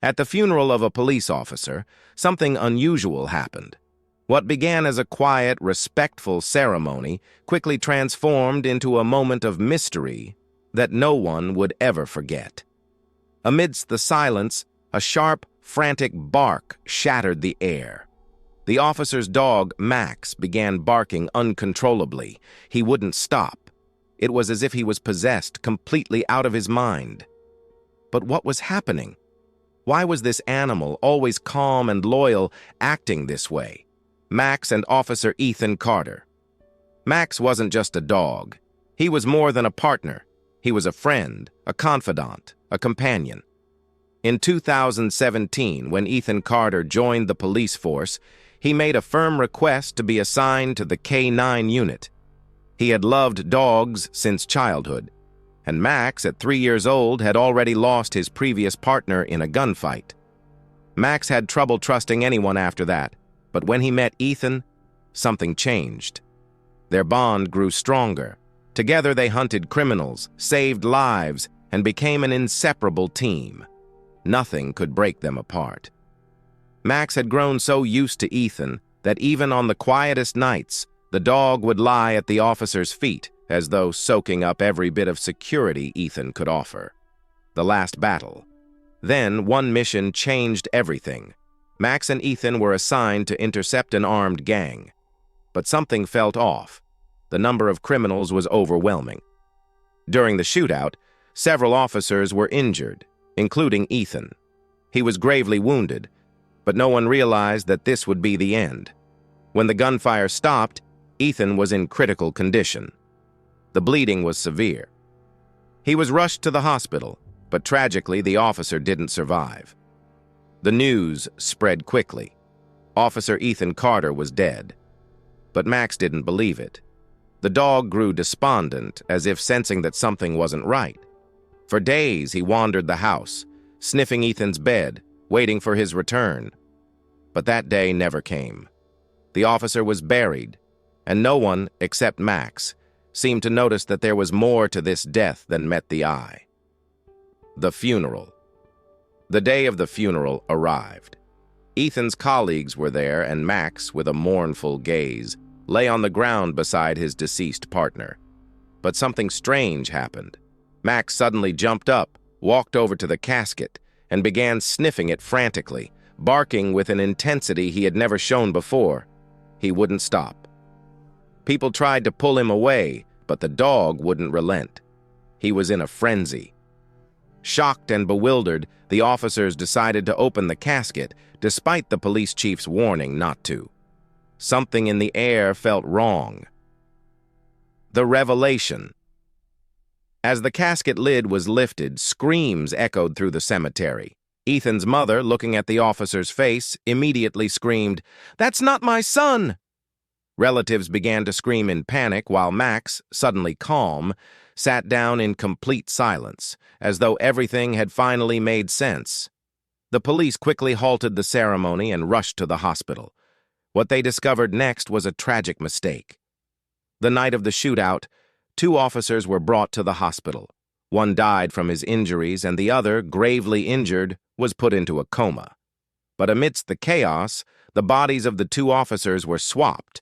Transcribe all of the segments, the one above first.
At the funeral of a police officer, something unusual happened. What began as a quiet, respectful ceremony quickly transformed into a moment of mystery that no one would ever forget. Amidst the silence, a sharp, frantic bark shattered the air. The officer's dog, Max, began barking uncontrollably. He wouldn't stop. It was as if he was possessed, completely out of his mind. But what was happening? Why was this animal, always calm and loyal, acting this way? Max and Officer Ethan Carter. Max wasn't just a dog. He was more than a partner. He was a friend, a confidant, a companion. In 2017, when Ethan Carter joined the police force, he made a firm request to be assigned to the K-9 unit. He had loved dogs since childhood, and Max, at 3 years old, had already lost his previous partner in a gunfight. Max had trouble trusting anyone after that, but when he met Ethan, something changed. Their bond grew stronger. Together they hunted criminals, saved lives, and became an inseparable team. Nothing could break them apart. Max had grown so used to Ethan that even on the quietest nights, the dog would lie at the officer's feet, as though soaking up every bit of security Ethan could offer. The last battle. Then one mission changed everything. Max and Ethan were assigned to intercept an armed gang. But something felt off. The number of criminals was overwhelming. During the shootout, several officers were injured, including Ethan. He was gravely wounded, but no one realized that this would be the end. When the gunfire stopped, Ethan was in critical condition. The bleeding was severe. He was rushed to the hospital, but tragically the officer didn't survive. The news spread quickly. Officer Ethan Carter was dead. But Max didn't believe it. The dog grew despondent, as if sensing that something wasn't right. For days he wandered the house, sniffing Ethan's bed, waiting for his return. But that day never came. The officer was buried, and no one, except Max, seemed to notice that there was more to this death than met the eye. The funeral. The day of the funeral arrived. Ethan's colleagues were there, and Max, with a mournful gaze, lay on the ground beside his deceased partner. But something strange happened. Max suddenly jumped up, walked over to the casket, and began sniffing it frantically, barking with an intensity he had never shown before. He wouldn't stop. People tried to pull him away, but the dog wouldn't relent. He was in a frenzy. Shocked and bewildered, the officers decided to open the casket, despite the police chief's warning not to. Something in the air felt wrong. The revelation. As the casket lid was lifted, screams echoed through the cemetery. Ethan's mother, looking at the officer's face, immediately screamed, "That's not my son!" Relatives began to scream in panic while Max, suddenly calm, sat down in complete silence, as though everything had finally made sense. The police quickly halted the ceremony and rushed to the hospital. What they discovered next was a tragic mistake. The night of the shootout, 2 officers were brought to the hospital. One died from his injuries, and the other, gravely injured, was put into a coma. But amidst the chaos, the bodies of the 2 officers were swapped.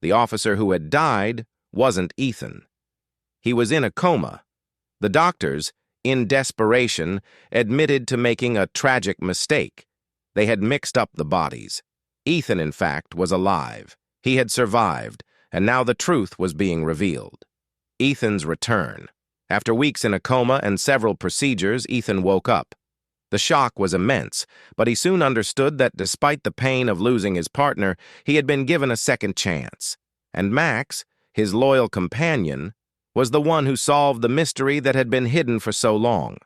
The officer who had died wasn't Ethan. He was in a coma. The doctors, in desperation, admitted to making a tragic mistake. They had mixed up the bodies. Ethan, in fact, was alive. He had survived, and now the truth was being revealed. Ethan's return. After weeks in a coma and several procedures, Ethan woke up. The shock was immense, but he soon understood that despite the pain of losing his partner, he had been given a second chance. And Max, his loyal companion, was the one who solved the mystery that had been hidden for so long.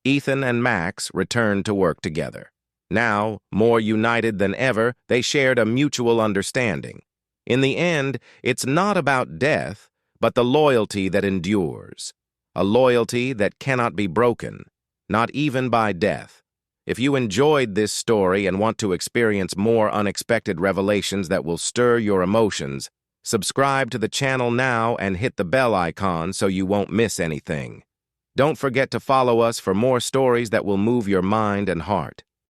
Ethan and Max returned to work together. Now, more united than ever, they shared a mutual understanding. In the end, it's not about death, but the loyalty that endures. A loyalty that cannot be broken, not even by death. If you enjoyed this story and want to experience more unexpected revelations that will stir your emotions, subscribe to the channel now and hit the bell icon so you won't miss anything. Don't forget to follow us for more stories that will move your mind and heart.